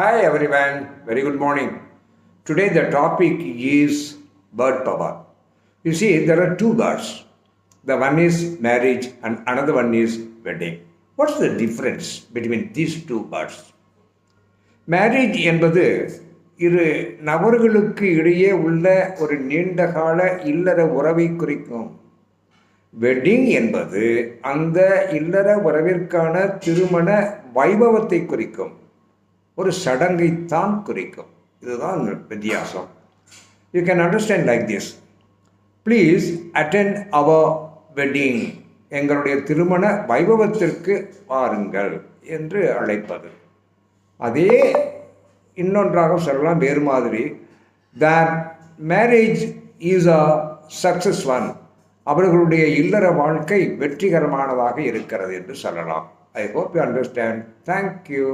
Hi everyone, very good morning. Today the topic is bird power. You see, there are two birds. The one is marriage and another one is wedding. What's the difference between these two birds? Marriage என்பது இரு நபர்களுக்கு இடையே உள்ள ஒரு நீண்டகால இல்லற உறவை குறிக்கும். வெட்டிங் என்பது அந்த இல்லற உறவிற்கான திருமண வைபவத்தை குறிக்கும். ஒரு சடங்கைத்தான் குறிக்கும். இதுதான் வித்தியாசம். You can understand like this. Please attend our wedding. எங்களுடைய திருமண வைபவத்திற்கு வாருங்கள் என்று அழைப்பது. அதே இன்னொன்றாக சொல்லலாம், வேறு மாதிரி. That marriage is a success one. அவர்களுடைய இல்லற வாழ்க்கை வெற்றிகரமானதாக இருக்கிறது என்று சொல்லலாம். I hope you understand. Thank you.